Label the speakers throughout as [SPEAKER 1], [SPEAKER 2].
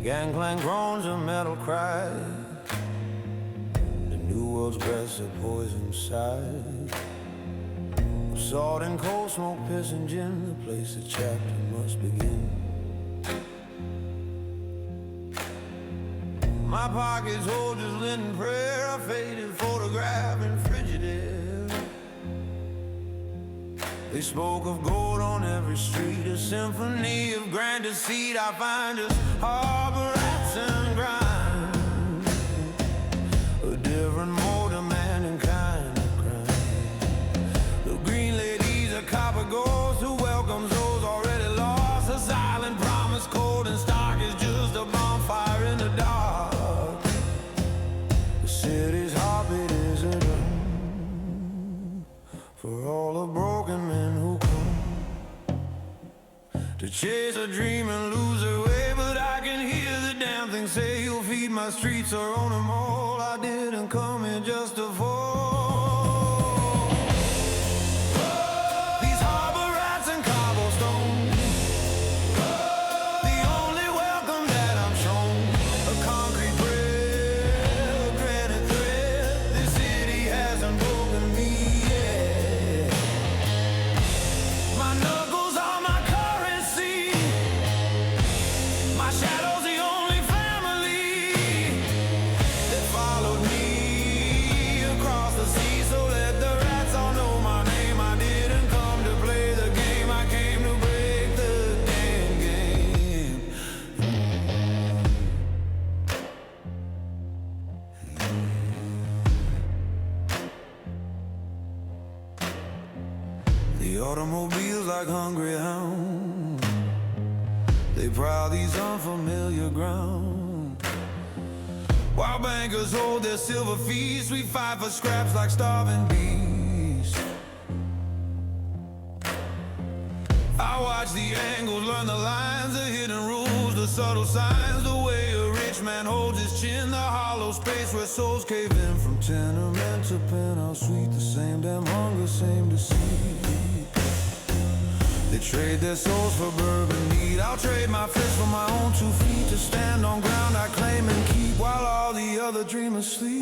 [SPEAKER 1] Gangplank groans and metal cries. The new world's best at poison side. Salt and cold smoke, piss and gin, the place the chapter must begin. My pockets hold just linen prayer, a faded photograph in Frigidaire. They spoke of gold on every street, a symphony of grand deceit. I find just harbor rats and grime, a different mode of mankind of crime. The green ladies are copper ghosts who welcomes those already lost. A silent promise, cold and stark, is just a bonfire in the dark. The city's heartbeat is a drum for all the broken men who come to chase a dream and lose their way. But I can hear the damn thing say, you'll feed my streets or own them all. I didn't come here just to fall. These harbor rats and cobblestones, the only welcome that I'm shown. A concrete prayer, a granite thread. This city hasn't broken me yet. My knuckles are my currency, my shadow's the only family that followed me across the sea. So let the rats all know my name. I didn't come to play the game, I came to break the damn game. The automobiles like hungry hounds, they prowl these unfamiliar ground. While bankers hold their silver feast, we fight for scraps like starving beasts. I watch the angles, learn the lines, the hidden rules, the subtle signs. The way a rich man holds his chin, the hollow space where souls cave in. From tenement to penthouse suite, the same damn hunger, same deceit. They trade their souls for bourbon meat. I'll trade my fist for my own 2 feet, to stand on ground I claim and keep, while all the other dreamers sleep.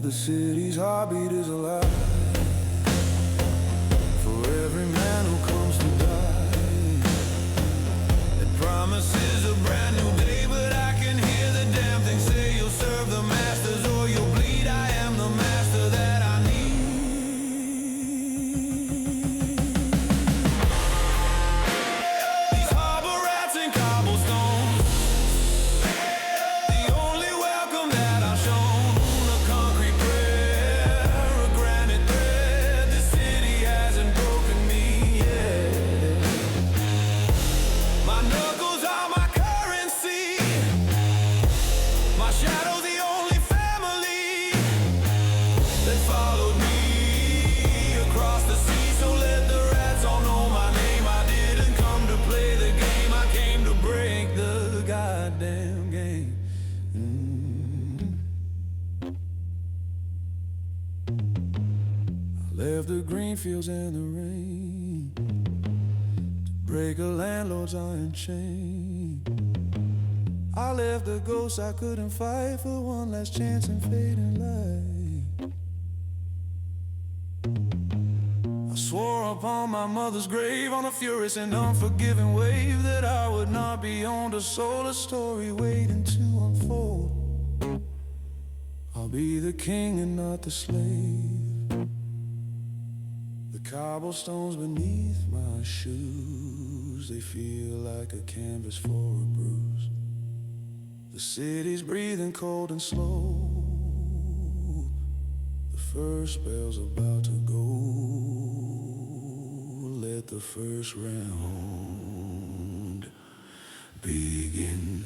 [SPEAKER 1] The city's heartbeat is alive for every man who comes to die. It promises a brand new day, but I can hear the damn thing say, you'll serve the masters or you'll bleed. I am the master that I need. These harbor rats and cobblestones, the only welcome that I've shown. A concrete prayer, a granite thread. The city hasn't broken me yet. My knuckles are my currency, my shadow's the only family that followed me across the sea. So let the rats all know my name. I didn't come to play the game, I came to break the goddamn game. I left the green fields and the rain to break a landlord's iron chain. I left the ghosts I couldn't fight for one last chance in fading light. I swore upon my mother's grave, on a furious and unforgiving wave, that I would not be owned, a soul, a story waiting to unfold. I'll be the king and not the slave. The cobblestones beneath my shoes, they feel like a canvas for a bruise. The city's breathing cold and slow, the first bell's about to go. Let the first round begin.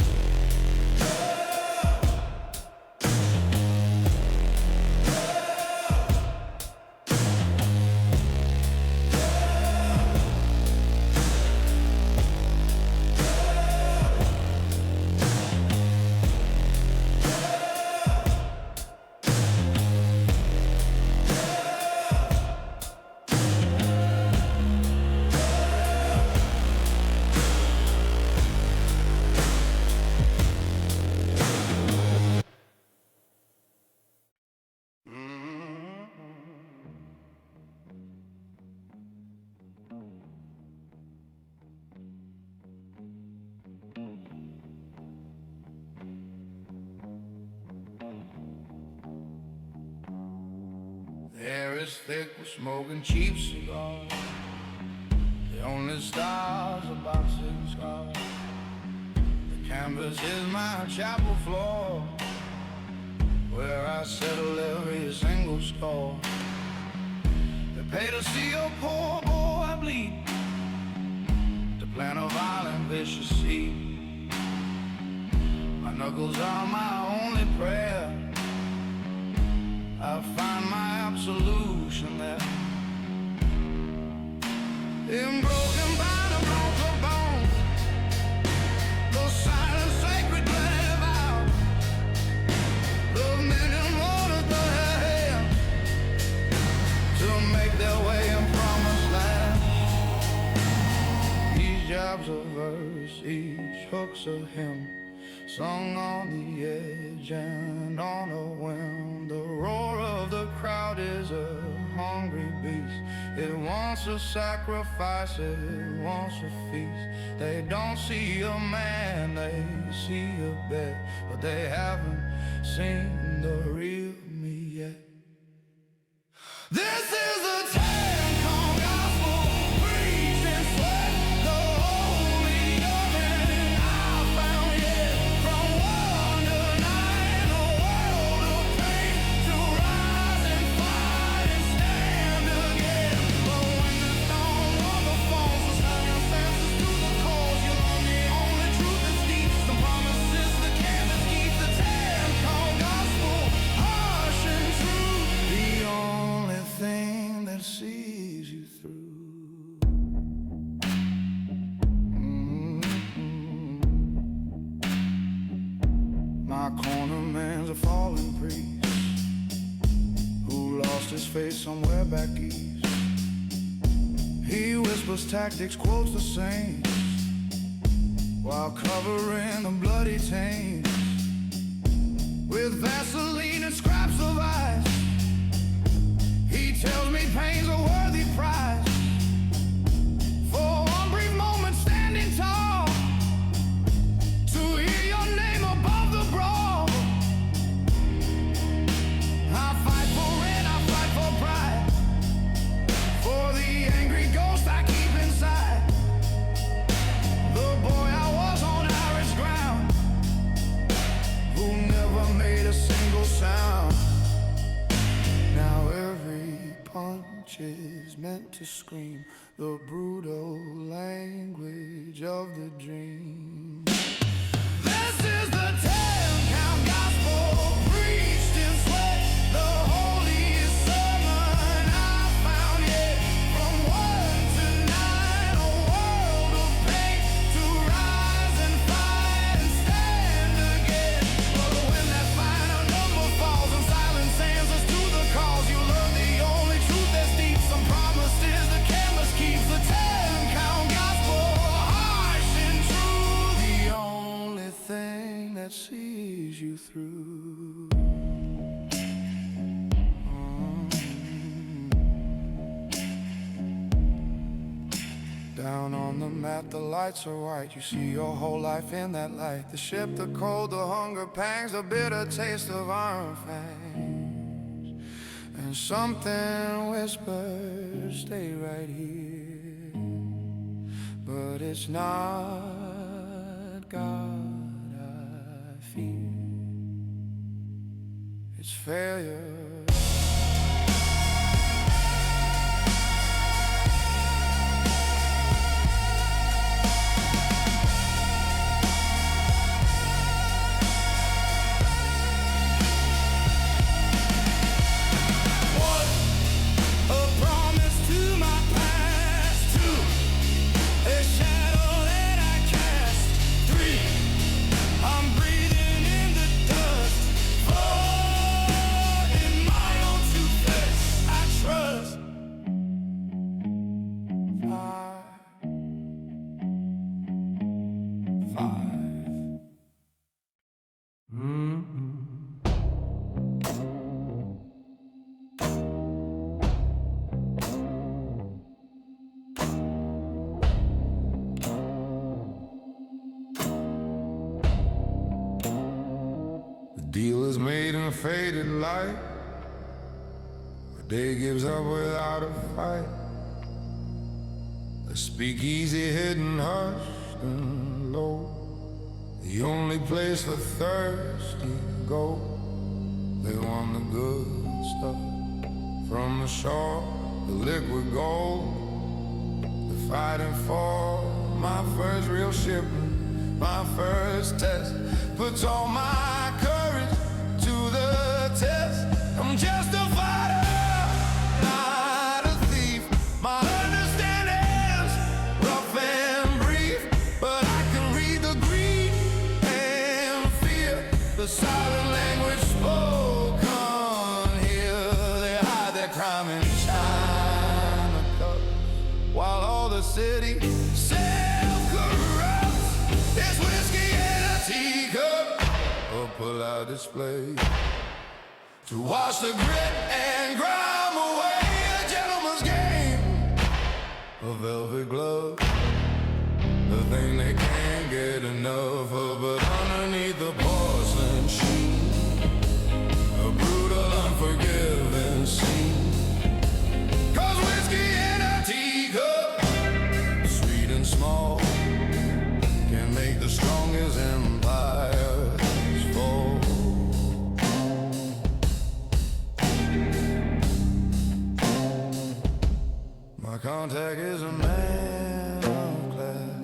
[SPEAKER 2] air is thick with smoking cheap cigars. The only stars are boxing scars. The canvas is my chapel floor, where I settle every single score. They pay to see a poor boy bleed, to plant a violent, vicious seed. My knuckles are my only prayer. I find my absolution there. In broken by the broken bone, the silent sacred grave out. The men and women the hair to make their way in promised land. Each jab's a verse, each hook's a hymn, sung on the edge and on a whim. The roar of the crowd is a hungry beast. It wants a sacrifice, it wants a feast. They don't see a man, they see a bed, but they haven't seen the real me yet. This is the ten-tone gospel, preached in sweat, the holy oven I found yet. From one to nine, a world of pain, to rise and fight and stand again. But when the dawn rubber falls, the circumstances to the cause, you learn the only truth that's deep, the promises the canvas keep. The ten-tone gospel, harsh and true, the only thing that sees you through. My corner man's a fallen priest who lost his faith somewhere back east. He whispers tactics, quotes the saints, while covering the bloody taints with Vaseline and scraps of ice. He tells me pain's a worthy price for one brief moment standing tall, to hear your name above the brawl. I fight for it, I fight for pride, for the angry ghost I keep inside. The boy I was on Irish ground, who never made a single sound. Now every punch is meant to scream the brutal language of the dream. This is the ten-count gospel, preached in sweat, the holiest sermon I found yet. From one to nine, a world of pain, to rise and fight and stand again. But when that final number falls and silence answers to the calls, you learn the only truth that's deep, some promises the canvas keeps. The ten-count gospel, harsh and true, the only thing that sees you through. Down on the mat, the lights are white. You see your whole life in that light. The ship, the cold, the hunger pangs, the bitter taste of iron fangs. And something whispers, stay right here. But it's not God I fear, it's failure. Deal is made in a faded light. A
[SPEAKER 1] day gives up without a fight. A speakeasy hidden hushed and low, the only place for thirsty to go. They want the good stuff from the shore, the liquid gold. They're fighting for my first real shipment, my first test. Puts all my courage to the test. I'm just a fighter, not a thief. My understanding's rough and brief, but I can read the greed and fear, the silent language spoken here. They hide their crime in China cups, while all the city self-corrupts. It's whiskey in a teacup, a polite display to wash the grit and grime away. A gentleman's game, a velvet glove, the thing they can't get enough of. But underneath the porcelain sheen, a brutal, unforgiving scene. 'Cause whiskey in a teacup, sweet and small, can make the strongest empires fall. My contact is a man of class,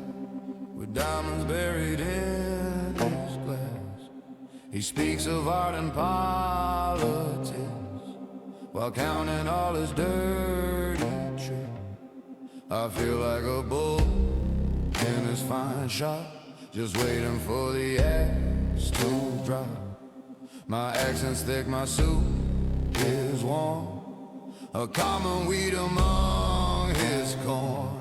[SPEAKER 1] with diamonds buried in his glass. He speaks of art and politics, while counting all his dirty tricks. I feel like a bull in his fine shop, just waiting for the axe to drop. My accent's thick, my suit is warm, a common weed among his corn.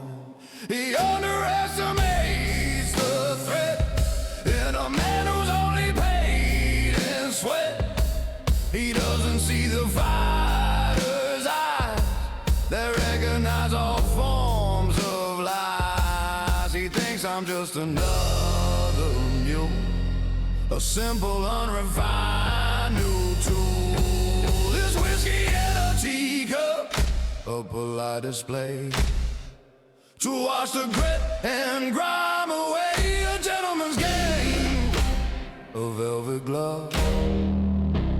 [SPEAKER 1] He underestimates the threat in a man who's only paid in sweat. He doesn't see the fighter's eyes that recognize all forms of lies. He thinks I'm just another mule, a simple, unrefined new tool. This whiskey in a teacup, a polite display to wash the grit and grime away. A gentleman's game, a velvet glove,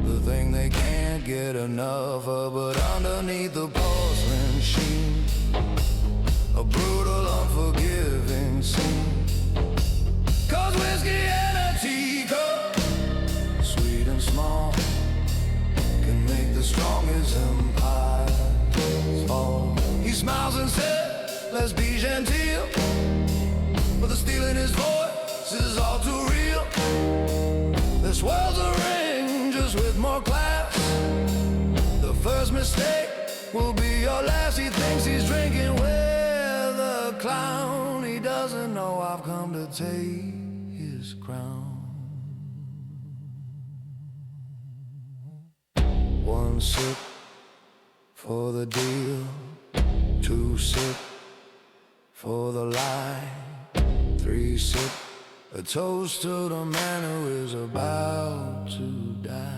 [SPEAKER 1] the thing they can't get enough of. But underneath the porcelain sheen, a brutal, unforgiving scene. 'Cause whiskey in a teacup, sweet and small, can make the strongest empires fall. He smiles and says, let's be genteel, but the steel in his voice is all too real. This world's a ring, just with more class. The first mistake will be your last. He thinks he's drinking with a clown. He doesn't know I've come to take his crown. One sip for the deal, two sip for the lie, three sip, a toast to the man who is about to die.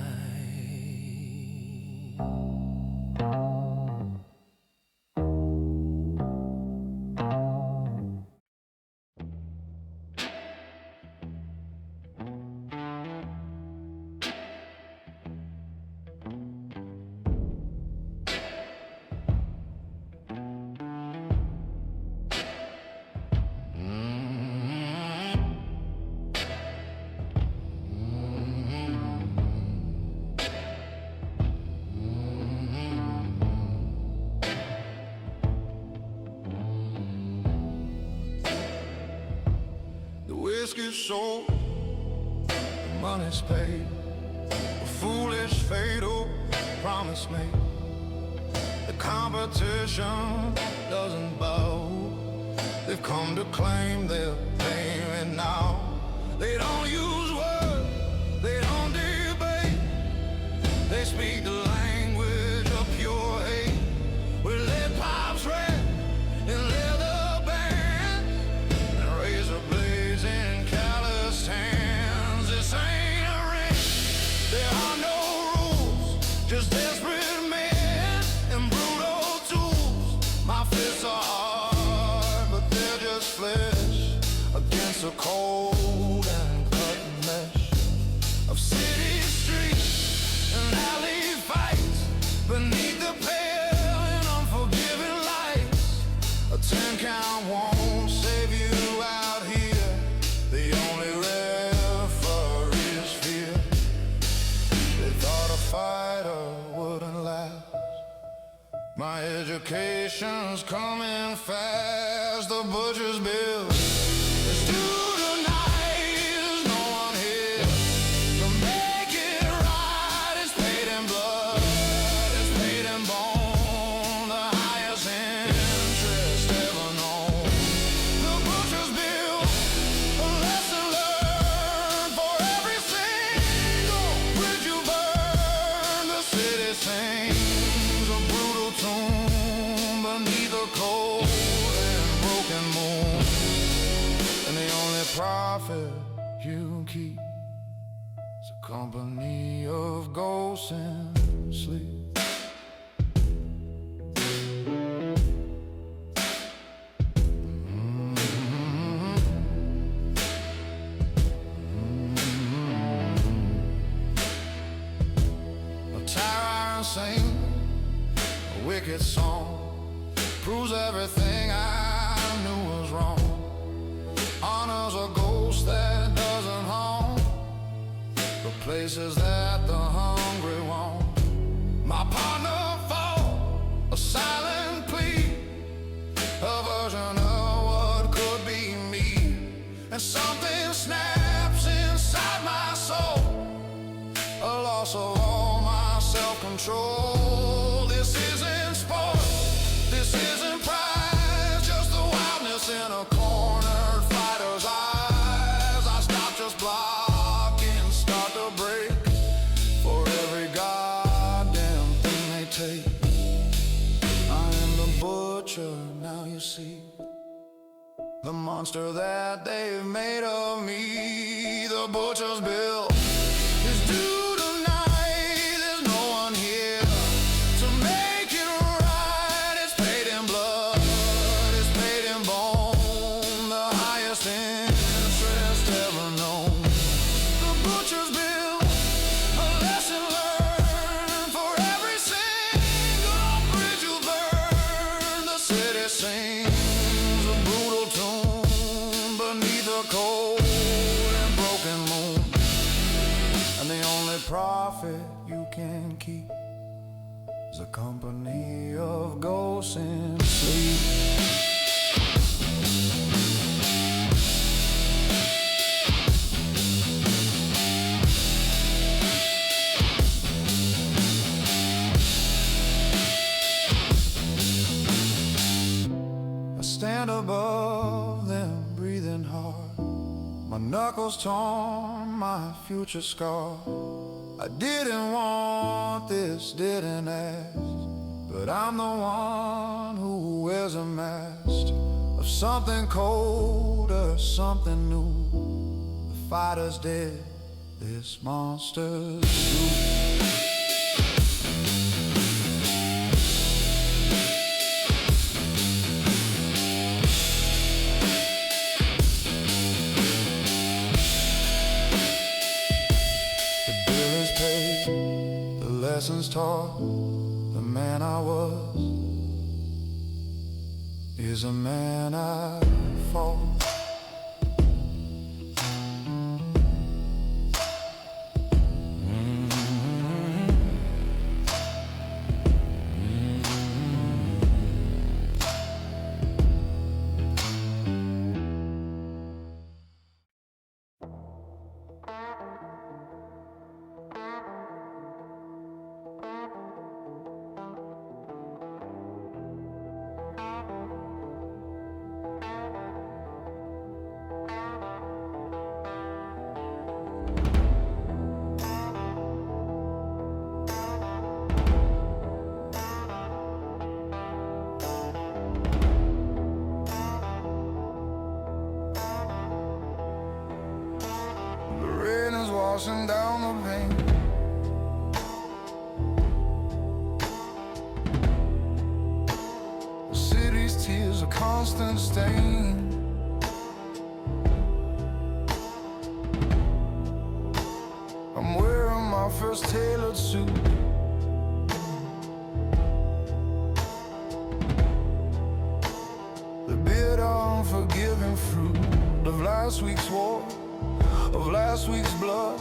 [SPEAKER 1] Whiskey's sold, the money's paid, a foolish, fatal promise made. The competition doesn't bow. They've come to claim their fame now. They don't use words, they don't debate. They speak the language of pure hate, with lead pipes red and leather bands and razor blades in calloused hands. This ain't a race, there are no rules, just desperate men and
[SPEAKER 2] Expectations coming fast, the butcher's bill is due tonight. There's no one here to make it right. It's paid in blood, it's paid in bone, the highest interest ever known. The butcher's bill, a lesson learned for every single bridge you burn. The city sings a brutal tune beneath a cold and broken moon, and the only profit you keep is a company of ghosts in sleep. A tyrant sing a wicked song, proves everything I knew was wrong. Honors a ghost that doesn't haunt the places that the hungry want. My partner fought a silent plea, a version of what could be me, and something snaps inside my soul, a loss of all my self-control. This isn't sport, this isn't prize, just the wildness in a cornered fighter's eyes. I stop, just block and start to break for every goddamn thing they take. I am the butcher, now you see the monster that they've made of me. The butcher's bill is due tonight. There's no one here to make it right. It's paid in blood, it's paid in bone, the highest interest ever known. The butcher's bill, a lesson learned for every single bridge you burn. The city sings a brutal tune beneath a cold and broken moon, and the only profit you can keep is a company of ghosts in sleep. I stand above them, breathing hard, my knuckles torn, my future scarred. I didn't want this, didn't ask, but I'm the one who wears a mask of something colder, something new. The fighter's dead, this monster's true. Lessons taught, the man I was is a man I fought. Washing down the pain, the city's tears a constant stain. I'm wearing my first tailored suit, the bitter unforgiving fruit of last week's war, of last week's blood,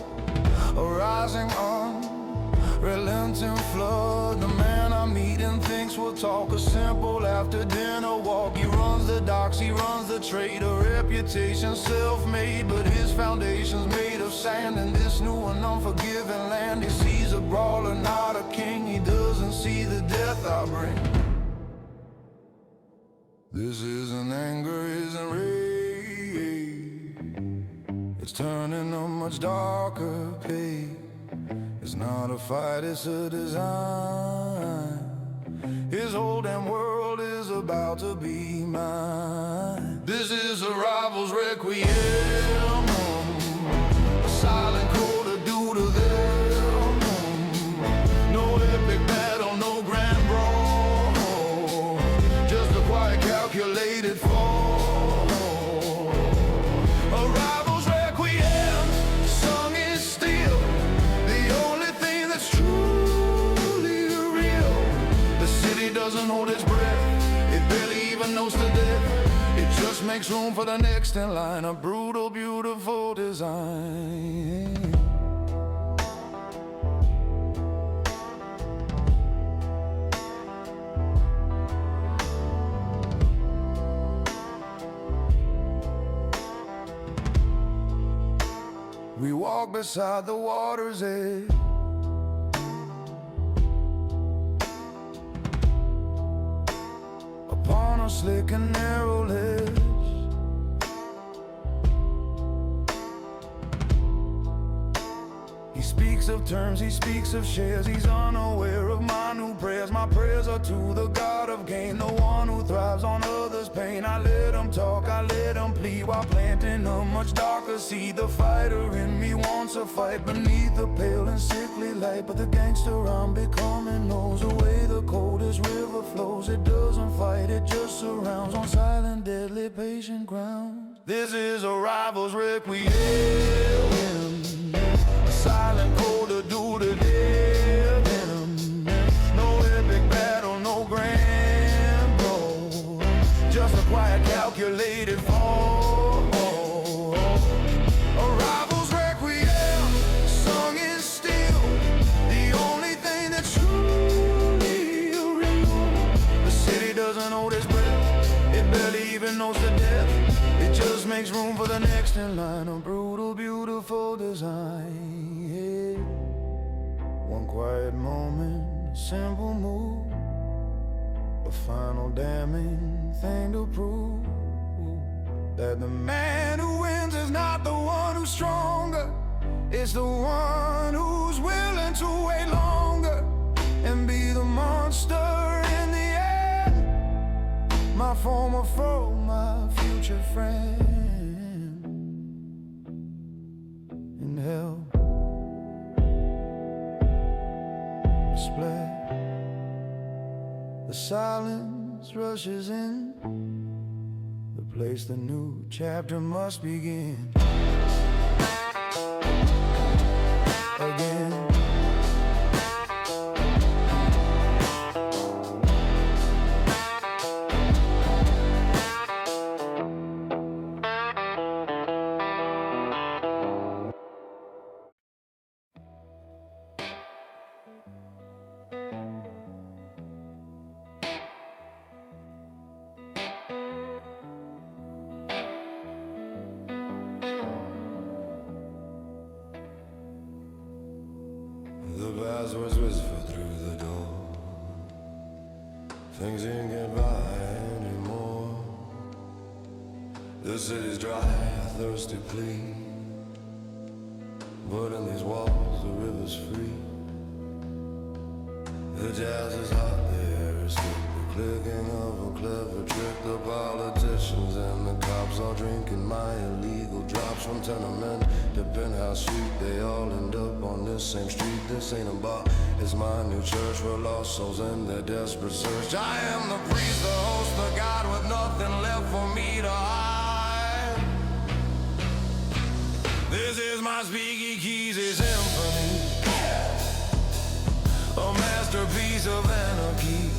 [SPEAKER 2] a rising relenting flood. The man I'm meeting thinks we'll talk a simple after dinner walk. He runs the docks, he runs the trade, a reputation self-made, but his foundation's made of sand. In this new and unforgiving land, he sees a brawler, not a king. He doesn't see the death I bring. This isn't anger, isn't rage. It's turning a much darker page. It's not a fight, it's a design. His whole damn world is about to be mine. This is a rival's requiem, a silent coda due to them. No epic battle, no grand brawl, just a quiet calculated fall. A rival's requiem, sung in steel, the only thing that's truly real. The city doesn't hold its breath, it barely even knows the death. It just makes room for the next in line, a brutal, beautiful design. We walk beside the water's edge, upon a slick and narrow ledge. He speaks of terms, he speaks of shares. He's unaware of my new prayers. My prayers are to the God of gain, the one who thrives on others' pain. I let him talk, I let him plead, while planting a much darker seed. The fighter in me wants a fight beneath the pale and sickly light, but the gangster I'm becoming knows the way the coldest river flows. It doesn't fight, it just surrounds on silent, deadly, patient ground. This is a rival's requiem, a silent coda due to death in him. No epic battle, no grand goal, just a quiet calculated fall. A rival's requiem, sung in steel, the only thing that's truly real. The city doesn't hold its breath, it barely even knows the death. It just makes room for the next in line, a brutal, beautiful design. Yeah. One quiet moment, a simple move, a final damning thing to prove, that the man who wins is not the one who's stronger, it's the one who's willing to wait longer and be the monster in the end. My former foe, my future friend. In hell, a splat, the silence rushes in, the place the new chapter must begin. Again. The passwords whisper through the door. Things ain't get by anymore. The city's dry, a thirsty plea, but in these walls the river's free. The jazz is hot, the air is thick, the clicking of a clever trick. The politicians and the cops all drinking my illegal drops. From tenement to penthouse suite, they all end up on this same street. This ain't a bar, it's my new church, where lost souls in their desperate search. I am the priest, the host, the God with nothing left for me to hide. This is my speakeasy symphony, a masterpiece of anarchy.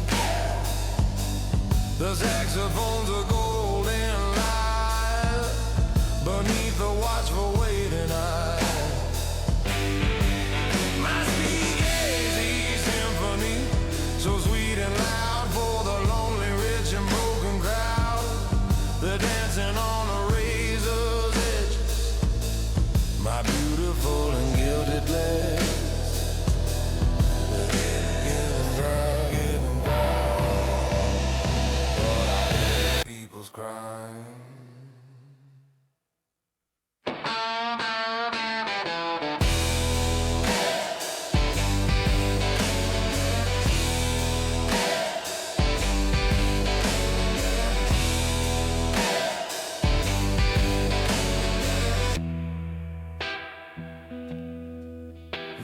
[SPEAKER 2] The saxophones are golden light beneath the watchful waiting eye. My speakeasy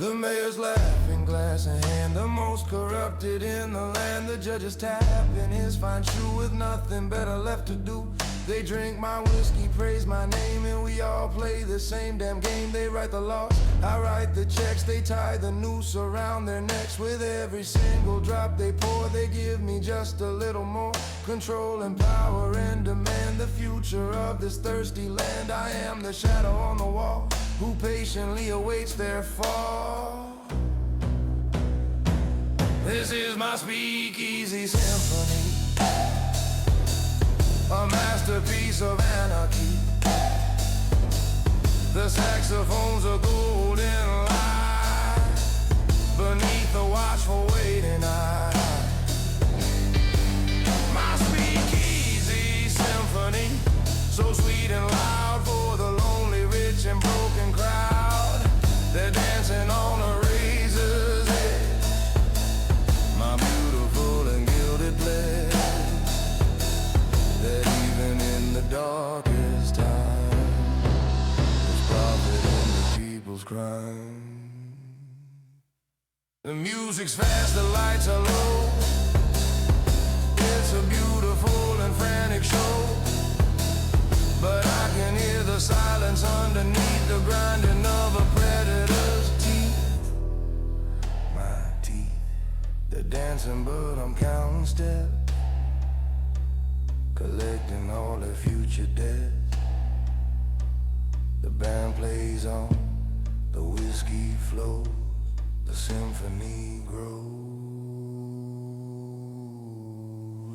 [SPEAKER 1] The mayor's laughing, glass in hand, the most corrupted in the land. The judge is tapping his fine shoe with nothing better left to do. They drink my whiskey, praise my name, and we all play the same damn game. They write the laws, I write the checks. They tie the noose around their necks. With every single drop they pour, they give me just a little more control and power and demand the future of this thirsty land. I am the shadow on the wall who patiently awaits their fall. This is my speakeasy symphony, a masterpiece of anarchy. The saxophones are golden light beneath the watchful waiting eye. My speakeasy symphony, so sweet and loud for the lonely, rich and broken crowd. They're dancing on a razor's edge, my beautiful and gilded pledge, that even in the darkest time there's profit in the people's crime. The music's fast, the lights are low. It's a beautiful and frantic show, but I can hear the silence underneath the grinding of a predator's teeth. My teeth, they're dancing but I'm counting steps, collecting all their future debts. The band plays on, the whiskey flows, the symphony grows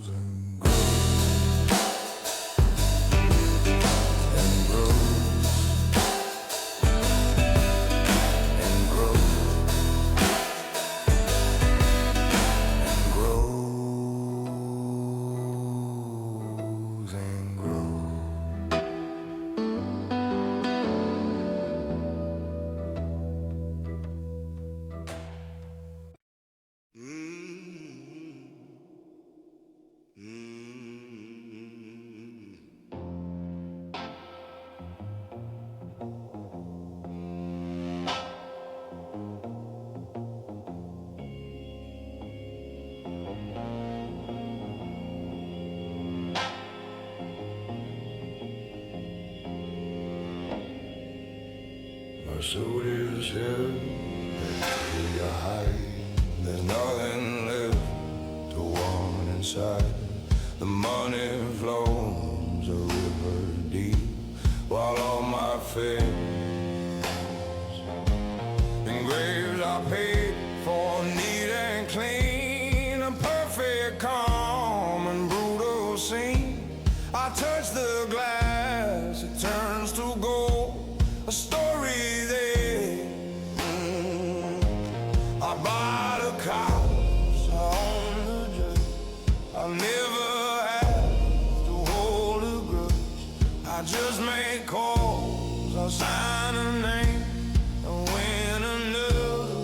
[SPEAKER 1] and grows and grows and grows and grows and grows. My suit is here, we are high. There's nothing left to want inside. The money flows a river deep, while all my fears and graves are paid for, neat and clean. A perfect, calm and brutal scene. I touch the glass, it turns to gold. A story there. I buy the cows, I own the judge. I never have to hold a grudge. I just make calls, I sign a name and win another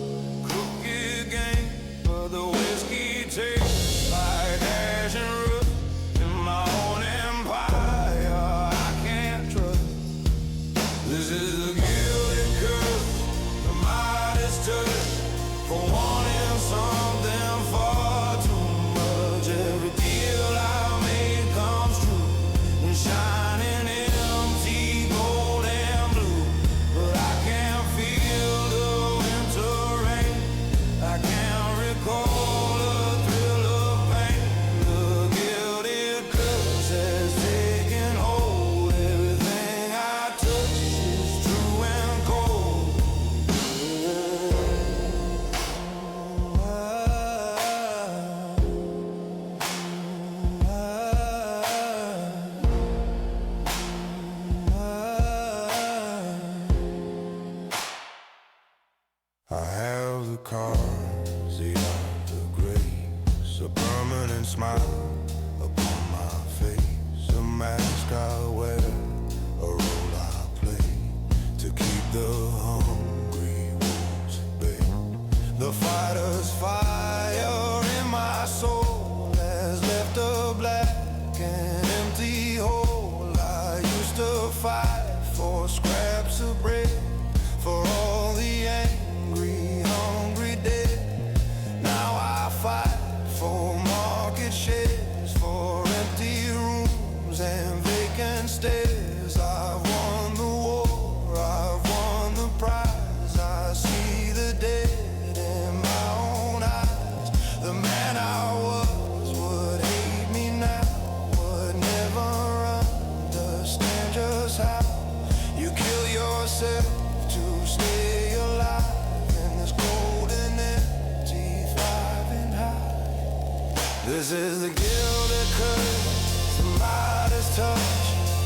[SPEAKER 1] crooked game. But the whiskey tastes like ash and rust in my own empire. I can't trust. This is the gilded curse, the Midas touch, for wanting something far too much. Every deal I make comes true, and shining empty, gold and blue. But I can't feel the winter rain, I can't recall the thrill of pain. The gilded curse has taken hold. Everything I touch is true and cold. I have the cards, the art of grace, a permanent smile upon my face, a mask I wear, a role I play, to keep the hungry wolves at bay. The fighter's fire in my soul has left a black and empty hole. I used to fight for scraps of bread, for all the angry
[SPEAKER 2] myself to stay alive in this cold and empty thriving high. This is the gilded curse, the Midas touch,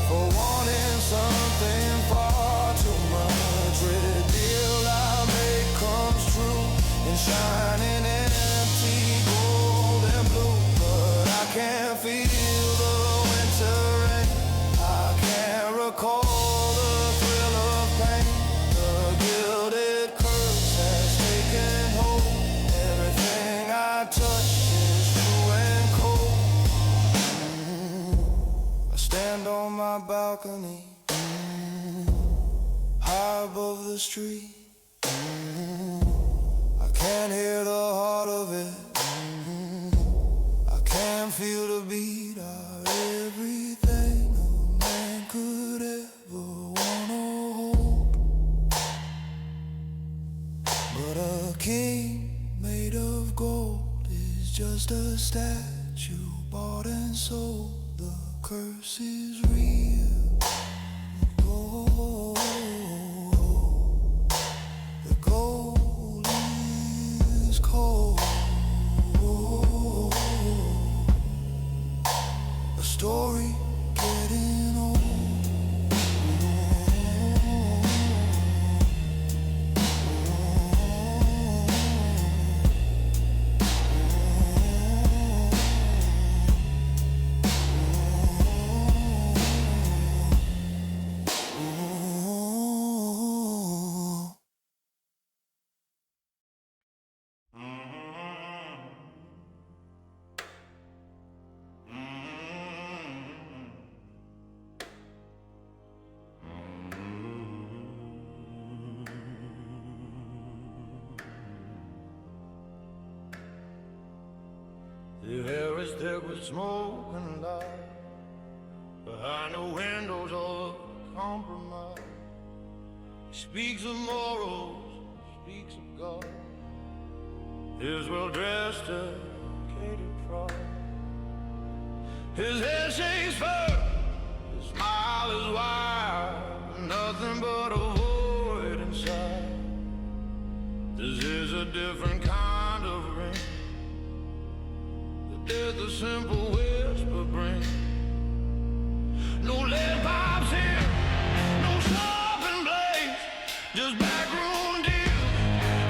[SPEAKER 2] for wanting something far too much. Where the deal I make comes true in shining empty gold and blue. But I can't feel the winter rain, I can't recall the thrill of pain. The gilded curse has taken hold, everything I touch is true and cold. I stand on my balcony, high above the street. I can't hear the heart of it, I can't feel the beat of everything a man could ever wanna hold. But a king made of gold is just a statue bought and sold. The curse is real. Gold, the gold is cold. A story getting old.
[SPEAKER 3] The air is thick with smoke and light behind the windows of compromise. Speaks of morals, speaks of God. His well-dressed, educated pride. His head shakes firm, his smile is wide, nothing but a void inside. This is a different kind of rain. There's a simple whisper bring. No lead pipes here, no sharpened blades, just backroom deals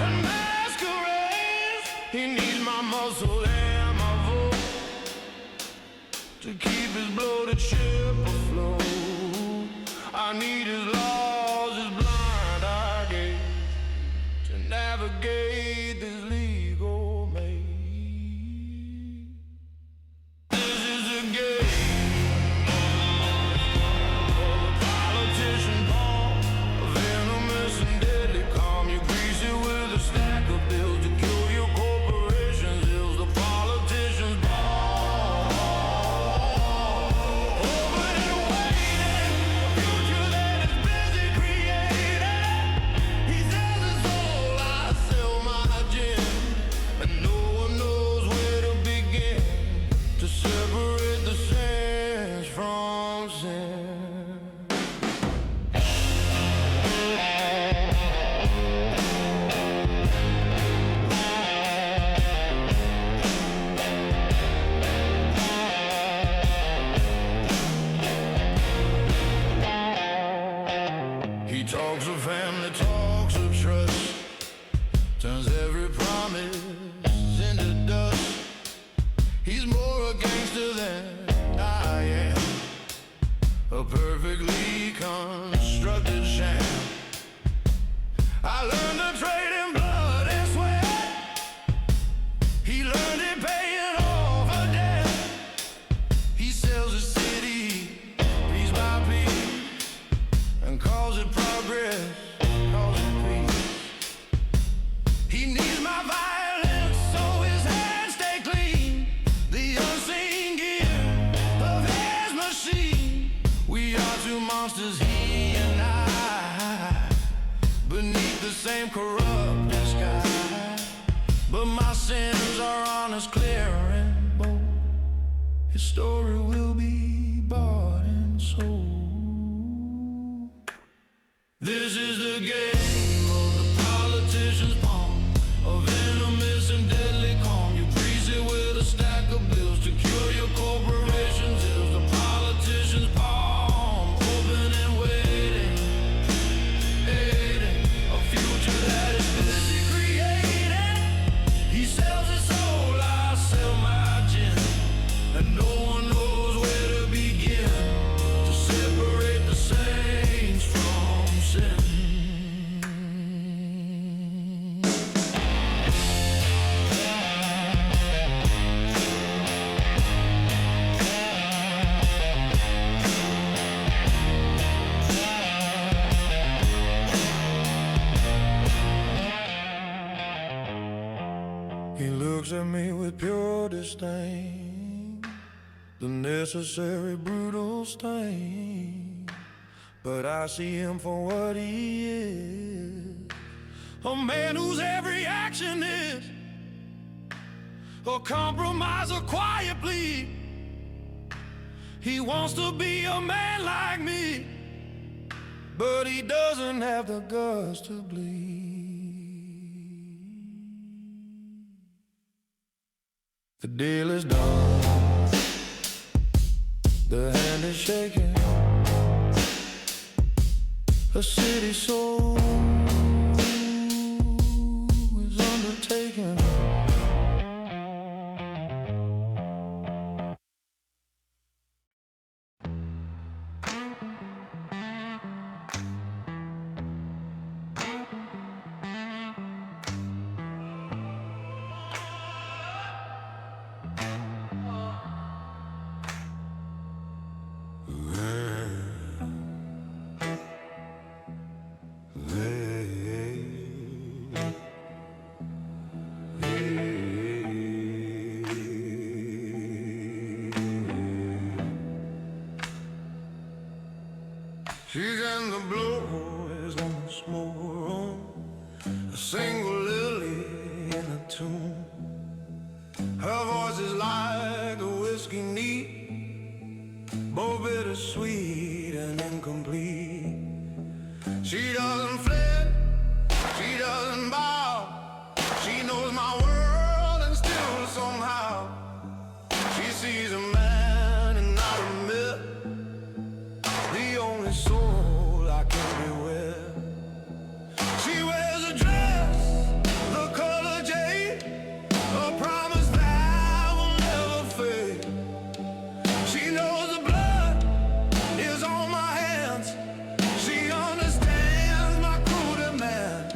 [SPEAKER 3] and masquerades. He needs my muscle and my voice to keep his bloated ship afloat. I need his laws, his blind eye gaze to navigate this legal maze. Turns every promise into dust. He's more a gangster than I am, a perfectly constructed sham. I learned to trade in blood and sweat. He learned it paying off a debt. He sells a city piece by piece and calls it progress, calls it peace. He needs my violence so his hands stay clean. The unseen gear of his machine. We are two monsters, he and I, beneath the same corrupt sky. But my sins are honest, clear and bold. His story will be bought and sold. This is the a game of the politician's palm, a venomous and deadly calm. You grease it with a stack of bills to cure your corporation's ills. The politician's palm, open and waiting, aiding a future that is busy creating. He sells his soul, I sell my gin, and no one knows where to begin to separate the saints from sin. He looks at me with pure disdain, the necessary brutal stain. But I see him for what he is, a man whose every action is a compromise, a quiet plea. He wants to be a man like me, but he doesn't have the guts to bleed. The deal is done, the hand is shaking, a city soul is undertaken. She's in the blues on the smoke room, a single lily in a tomb. Her voice is like a whiskey neat, both bittersweet and incomplete. She doesn't flit, she doesn't bow, she knows my world and still somehow she sees a man and not a myth, the only soul I can be with. She wears a dress, the color jade, a promise that will never fade. She knows the blood is on my hands, she understands my cruel demand,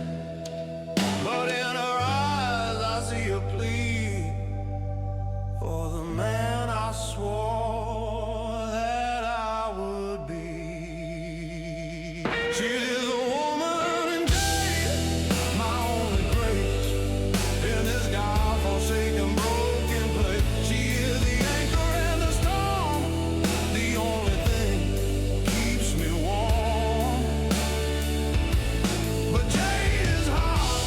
[SPEAKER 3] but in her eyes I see a plea for the man I swore that I would be. She is a woman in jade, my only grace in this God-forsaken broken place. She is the anchor and the storm, the only thing keeps me warm. But jade is hot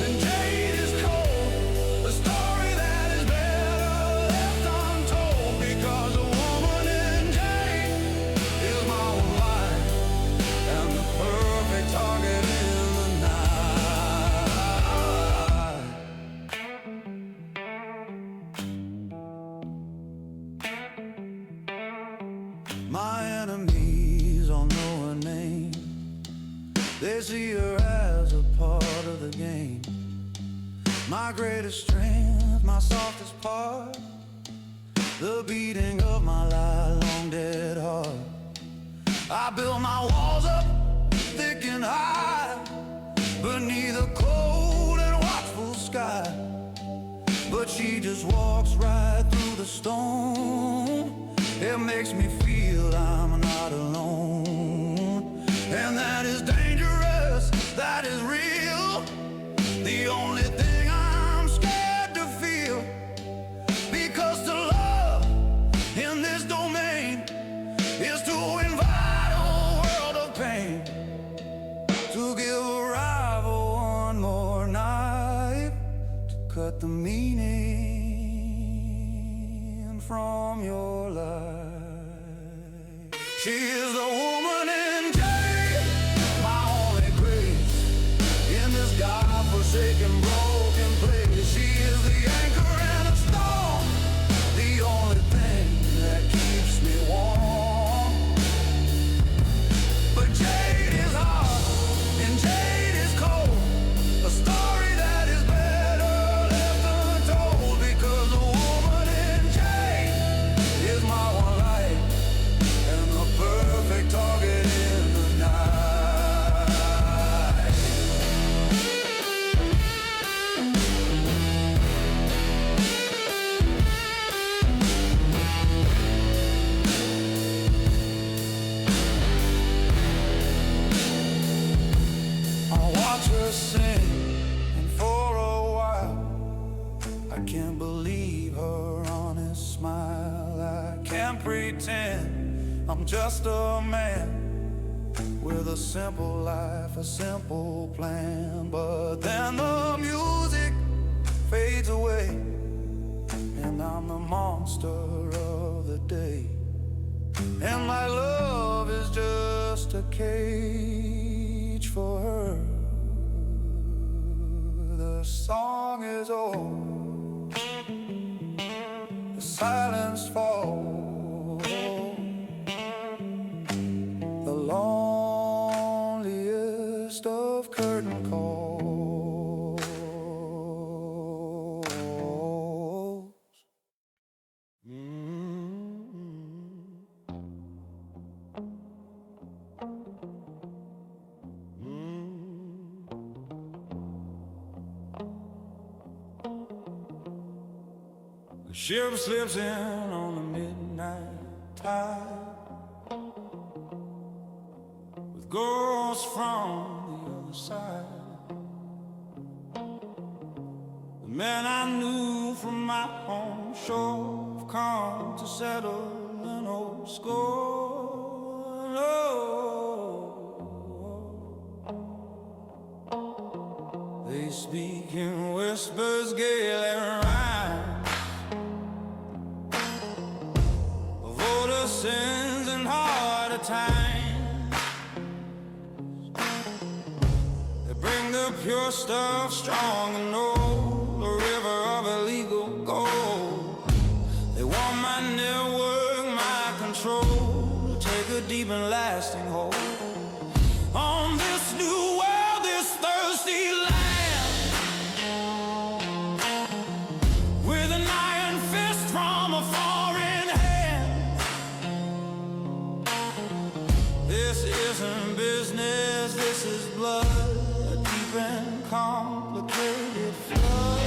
[SPEAKER 3] and jade is cold, a story that is better left untold, because a woman in jade is my own life and the perfect target in the night. My enemies all know her name, they see her as a part of the game. My greatest strength, my softest part, the beating of my long dead heart. I build my walls up thick and high beneath a cold and watchful sky, but she just walks right through the storm. It makes me feel I'm not alone, and that is dangerous, that is real. The only thing I'm scared to feel, because to love in this domain is to invite a world of pain, to give a rival one more knife to cut the meaning from your life. She is the woman in jade, my only grace
[SPEAKER 2] just a man with a simple life, a simple plan. But then the music fades away, and I'm the monster of the day. And my love is just a cage for her. The song is over, the silence falls, the loneliest of curtain calls. The ship slips in on the midnight tide, with ghosts from the other side. The men I knew from my home shore have come to settle an old score. Oh, they speak in whispers, gale and rhyme, of older sins and harder times. They bring the pure stuff strong and old, a river of illegal gold. They want my network, my control, to take a deep and lasting hold on this new world, this thirsty land, with an iron fist from a foreign hand. This isn't business, this is blood, a deep and complicated flood.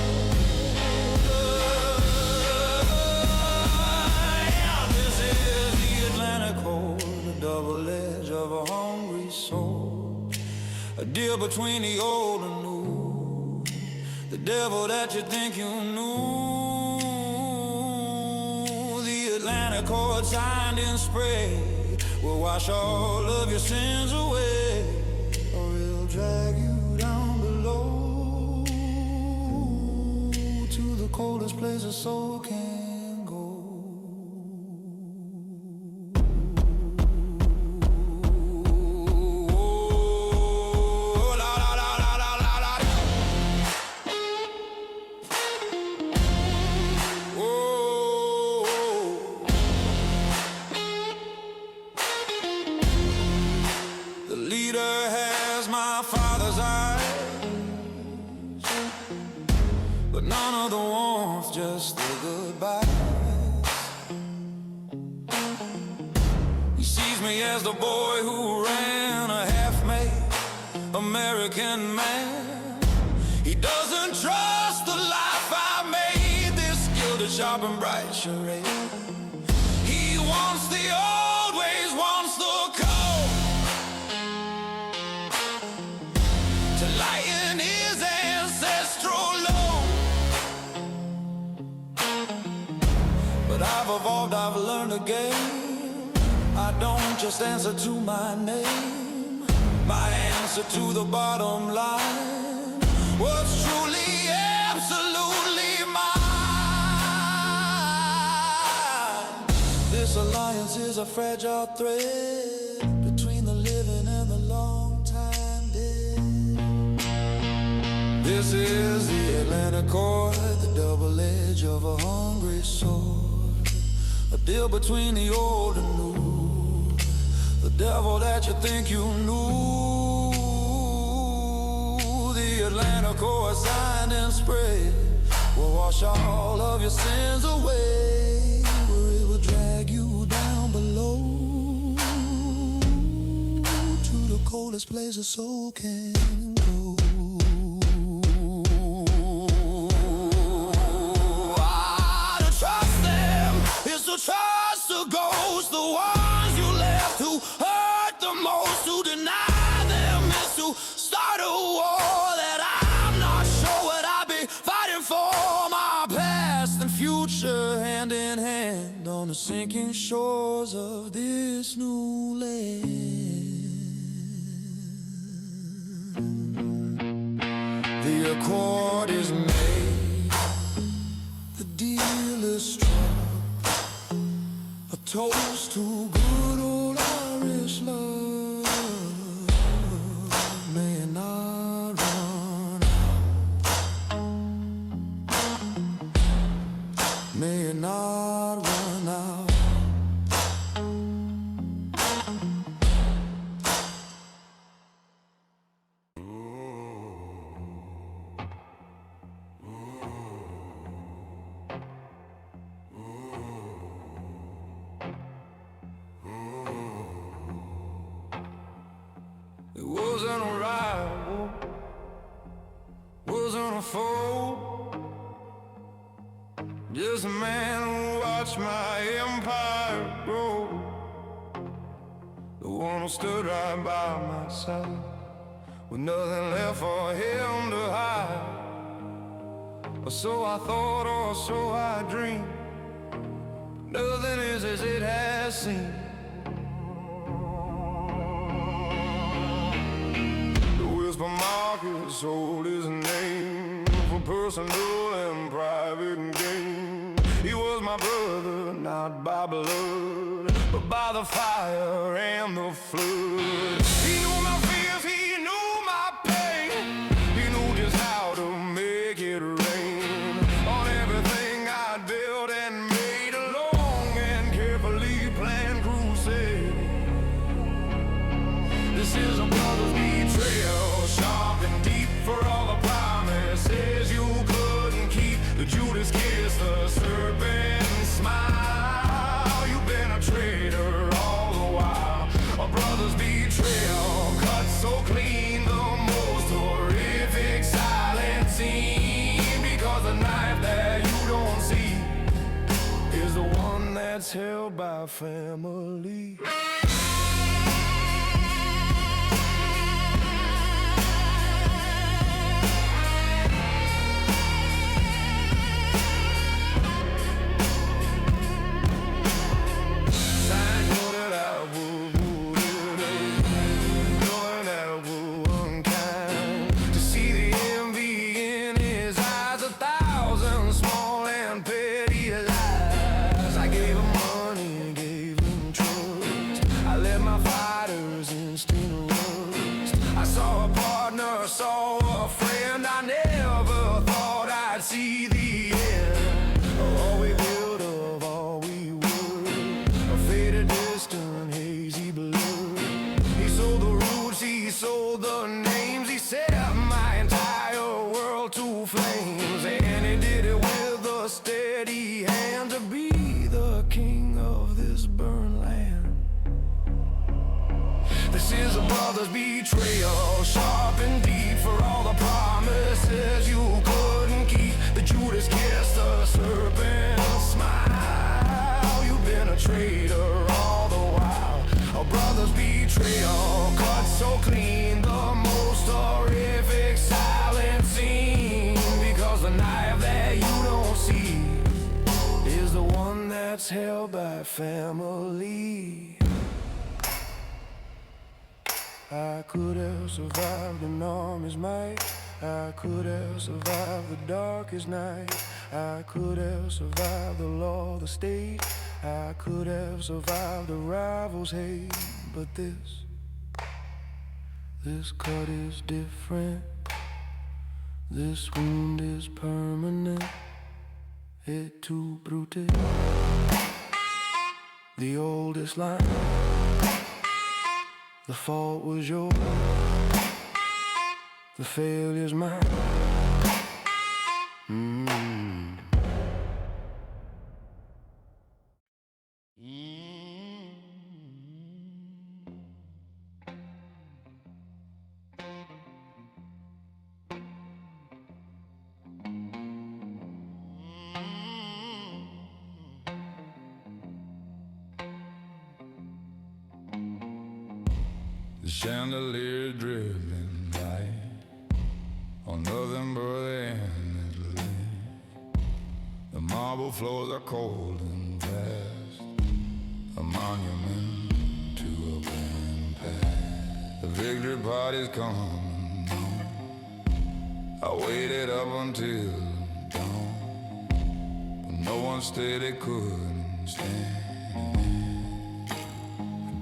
[SPEAKER 2] Yeah, this is the Atlantic Cold, the double edge of a hungry soul, a deal between the old and new, the devil that you think you knew. The Atlantic Court signed in spray will wash all of your sins away, or it'll drag you down below to the coldest place a soul can go. Oh, la, la, la, la, la, la, la. Oh, the leader has my father's eyes, but none of the warmth, just the goodbyes. He sees me as the boy who ran, a half-made American man. He doesn't trust the life I made, this gilded, sharp and bright charade. He wants the old ways, wants the cold, to lighten his ancestral load. But I've evolved, I've learned a game. I don't just answer to my name, my answer to the bottom line, what's truly absolutely mine. This alliance is a fragile thread between the living and the long time dead. This is the Atlantic Court, the double edge of a hungry sword, a deal between the old and new, the devil that you think you knew. The Atlantic Court signed and sprayed will wash all of your sins away, where it will drag you down below to the coldest place a soul can go. To trust them is to trust the ghosts, the ones you left who hurt the most. To deny them is to start a war that I'm not sure what I'll be fighting for. My past and future hand in hand on the same
[SPEAKER 1] shrinking shores of this new land. The accord is made, the deal is struck, a toast to good old Irish love. May it not run out, may it not run out. It wasn't a rival, wasn't a foe, just a man who watched my empire grow. The one who stood right by my side, with nothing left for him to hide. Or so I thought, or so I dreamed. Nothing is as it has seemed. Marcus sold his name for personal and private gain. He was my brother, not by blood, but by the fire and the flood. He knew my fears, he knew my pain. He knew just how to make it rain on everything I built and made a long and carefully planned crusade. This is a brother's betrayal, sharp and deep for all the promises you couldn't keep. The Judas kiss, the serpent smile. You've been a traitor all the while. A brother's betrayal, cut so clean, the most horrific silent scene. Because the knife that you don't see is the one that's held by family. Saw a friend I never thought I'd see the end. All we built of all we were, a faded, distant, hazy blur. He sold the roots, he sold the names. He set my entire world to flames, and he did it with a steady hand to be the king of this burned land. This is a brother's betrayal, sharp and deep for all the promises you couldn't keep. The Judas kiss, the serpent smile. You've been a traitor all the while. A brother's betrayal, cut so clean, the most horrific silent scene. Because the knife that you don't see is the one that's held by family. I could have survived an army's might. I could have survived the darkest night. I could have survived the law of the state. I could have survived the rival's hate. But this cut is different. This wound is permanent. Et tu, Brute. The oldest line. The fault was yours, the failure's mine.
[SPEAKER 3] The chandelier driven light on nothing but the endless. The marble floors are cold and fast. monument to a grand past. The victory party's coming on. I waited up until dawn, but no one said they couldn't stand.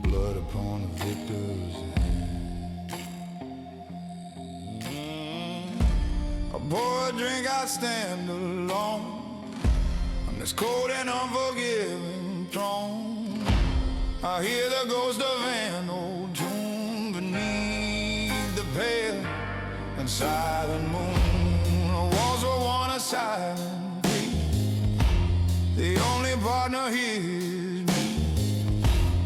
[SPEAKER 3] Blood upon the victor's hand. I pour a drink, I stand alone on this cold and unforgiving throne. I hear the ghost of an old tune beneath the pale and silent moon. The walls were worn a silent breeze. The only partner here is me.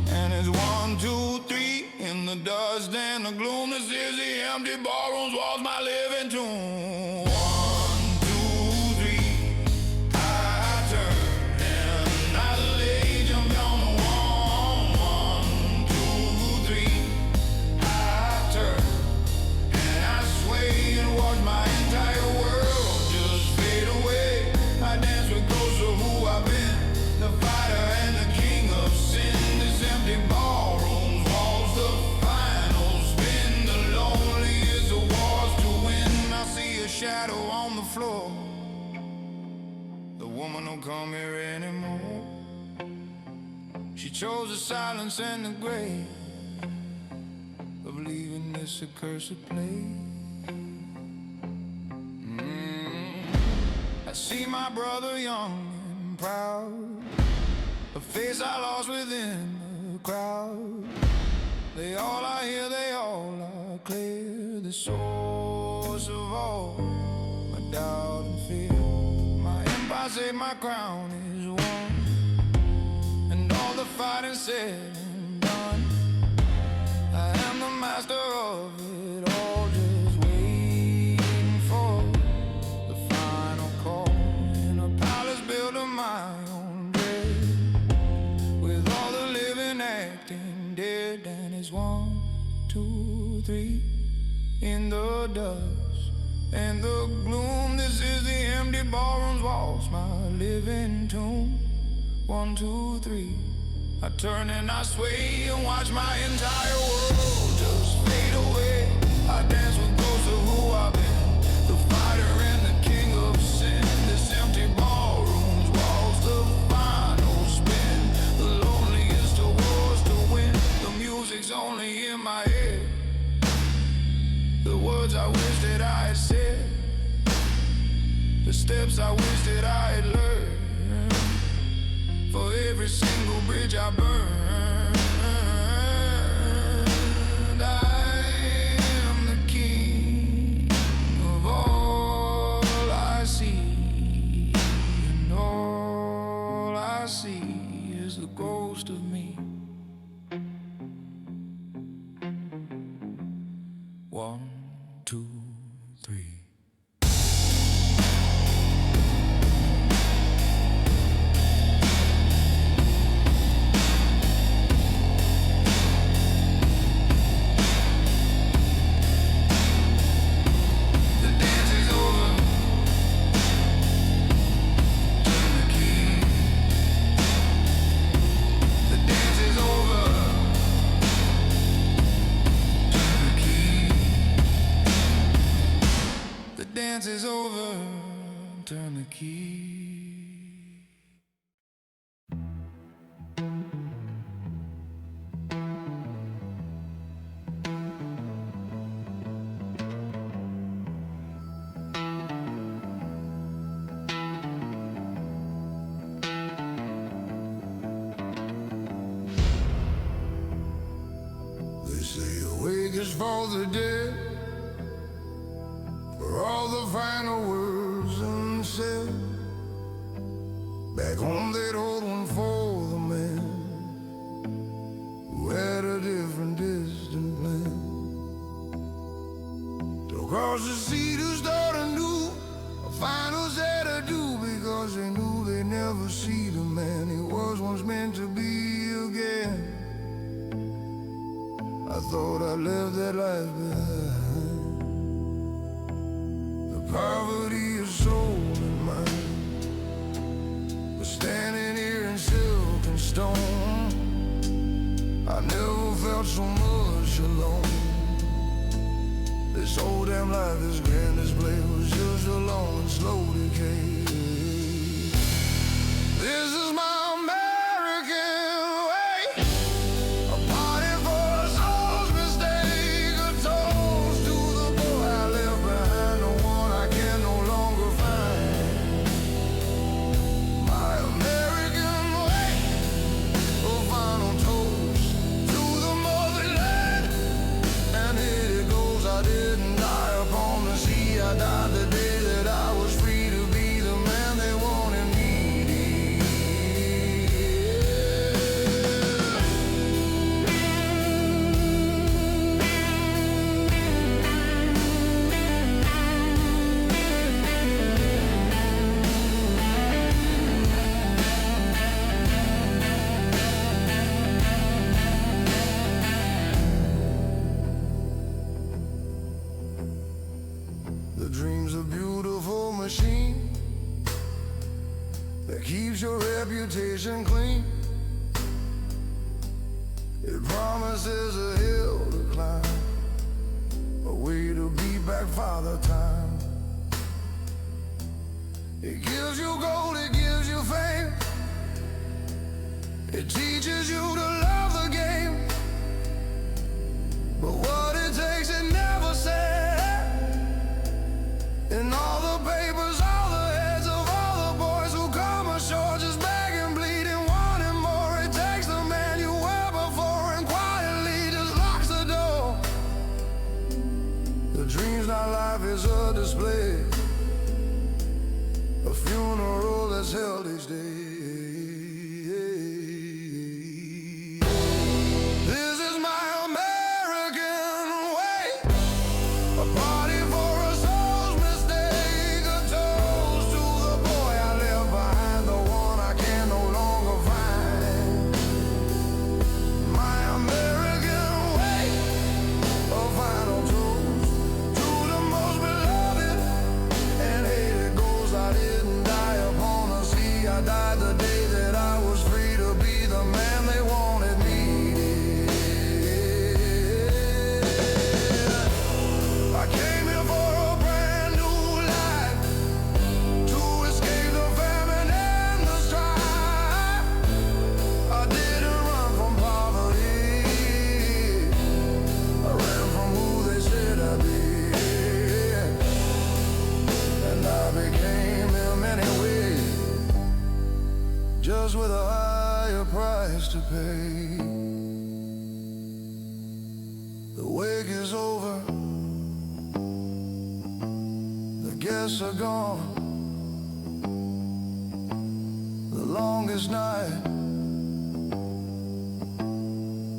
[SPEAKER 3] And it's 1, 2, 3 in the dust and the gloom. This is the empty ballroom's walls, my living tomb. 1, 2, 3, I turn and I lay jumped on the wall. 1, 2, 3, I turn and I sway and watch my entire world just fade away. I dance with ghosts of who I've been, the fighter and the king of sin. This empty ballroom's walls, the final spin. The loneliest of wars to win. I see a shadow on the floor. The woman don't come here anymore. She chose the silence and the grave of leaving this accursed place. I see my brother young and proud, a face I lost within the crowd. They all are here, they all are clear. The source of all my doubt and fear. My empire saved, my crown is won, and all the fighting said and done. I am the master of it all, just waiting for the final call. In a palace built of my own dread, with all the living acting dead. And it's 1, 2, 3 in the dust and the gloom. This is the empty ballroom's walls, my living tomb. 1, 2, 3, I turn and I sway and watch my entire world just fade away. I dance with ghosts of who I've been, the fighter and the king of sin. This empty ballroom's walls, the final spin. The loneliest of wars to win. The music's only in my head, the words I wish that I had said, the steps I wish that I had learned. For every single bridge I burned, I am the king of all I see, and all I see is the ghost of me. 1, 2, 3. Dance is over, turn the key. They say awake is for the dead, for all the final words unsaid. Back home they'd hold one for the man who had a different distant plan. To cross the sea to start anew, a final sad adieu, because they knew they'd never see the man he was once meant to be again. I thought I left that life behind, poverty of soul and mind, but standing here in silk and stone, felt so much alone. This whole damn life, this grand display was just a long and slow decay. This is my American way. A party for a soul's mistake. A toast to the boy I left behind, the one I can no longer find. My American way. A final toast to the motherland. And here it goes, I didn't die upon the sea. I died the day that I was free to be the man they wanted me. The dream's a beautiful machine that keeps your reputation clean. It promises a hill to climb, a way to beat back Father Time. It gives you gold, it gives you fame. It teaches you to love the game. But what it takes, it never said. In all the papers, all the heads of all the boys who come ashore just begging, bleeding, wanting more. It takes the man you were before and quietly just locks the door. The dream's not life, it's a display, a funeral that's held each day. This is my American way. A party for a soul's mistake. A toast to the boy I left behind, the one I can no longer find. My American way. A final toast to the most beloved. And here it goes, I didn't die upon the sea. I died the day that I was free to be the man they wanted me. I came here for a brand new life, to escape the famine and the strife. I didn't run from poverty, I ran from who they said I'd be. And I became him anyway, just with a higher price to pay. The wake is over, the guests are gone. The longest night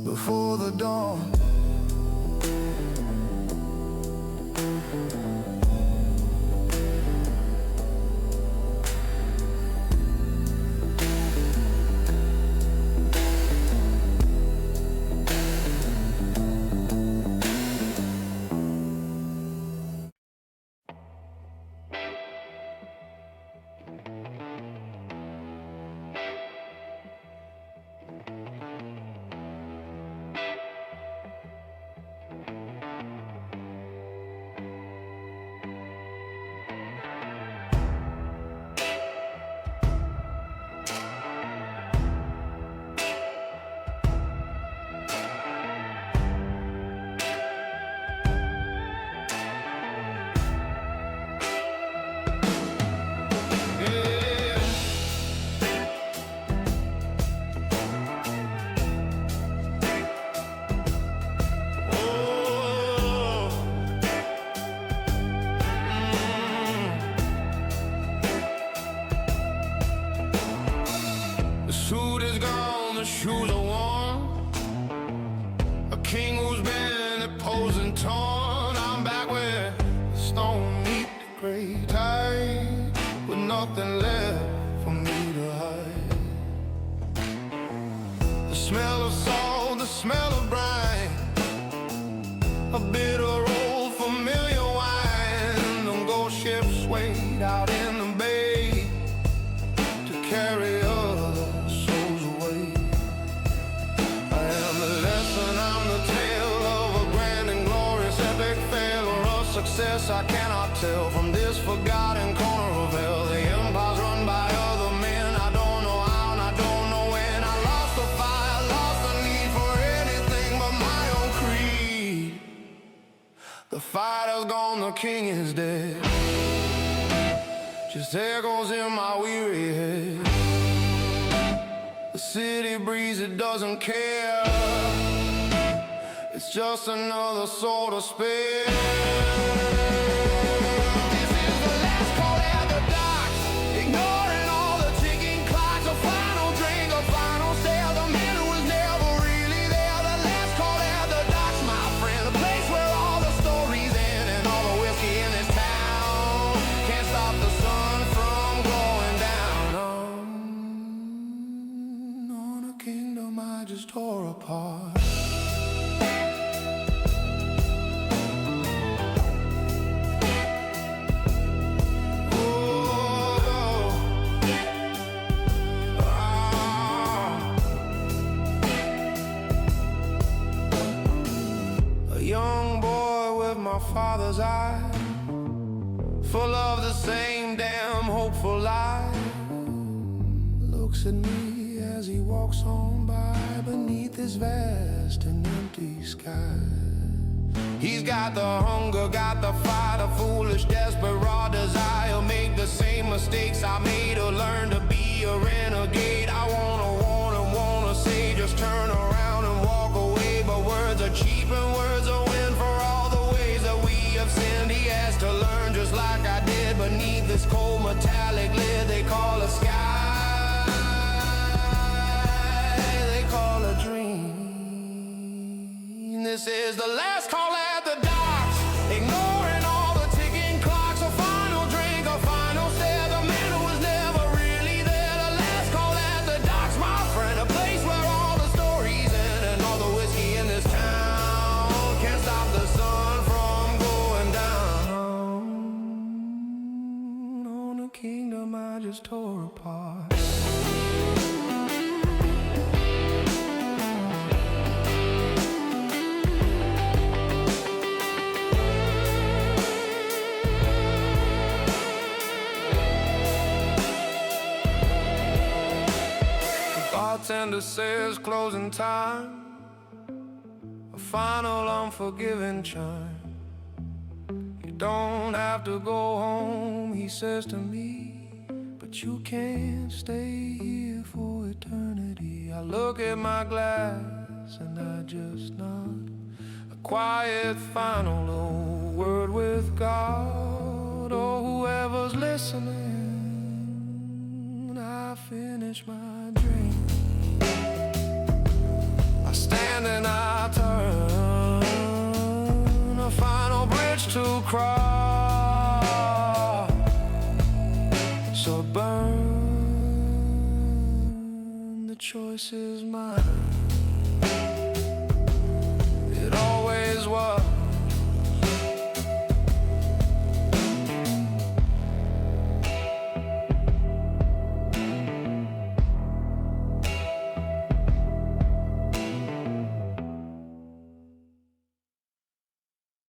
[SPEAKER 3] before the dawn. The suit is gone, the shoes are worn. A king who's been opposing torn. I'm back where the stone meet the gray tide, with nothing left for me to hide. The smell of salt, the smell of brine, a bitter old familiar wine. Them ghost ships wait out in the bay to carry other souls away. I am the lesson, I'm the cannot tell from this forgotten corner of hell. The empire's run by other men. I don't know how and I don't know when. I lost the fire, lost the need for anything but my own creed. The fighter's gone, the king is dead. Just echoes in my weary head. The city breeze, it doesn't care. It's just another soul to spare. This is the last call at the docks, ignoring all the ticking clocks. A final drink, a final stare. The man who was never really there. The last call at the docks, my friend. The place where all the stories end and all the whiskey in this town can't stop the sun from going down. On a kingdom I just tore apart. My father's eye, full of the same damn hopeful light, looks at me as he walks on by beneath this vast and empty sky. He's got the hunger, got the fight, a foolish, desperate, raw desire. Make the same mistakes I made or learn to be a renegade. I wanna warn and wanna say just turn around and walk away, but words are cheap and words are win for all the ways that we have sinned. He has to learn just like I did beneath this cold metallic lid they call a sky, they call a dream. This is the last call at the docks, ignoring all the ticking clocks. A final drink, a final stare. The man who was never really there. The last call at the docks, my friend. A place where all the stories end and all the whiskey in this town can't stop the sun from going down. On a kingdom I just tore apart. Bartender says closing time, a final unforgiving chime. You don't have to go home, he says to me, but you can't stay here for eternity. I look at my glass and I just nod, a quiet final word with God or whoever's listening. I finish my drink, I stand and I turn, a final bridge to cross. So burn, the choice is mine.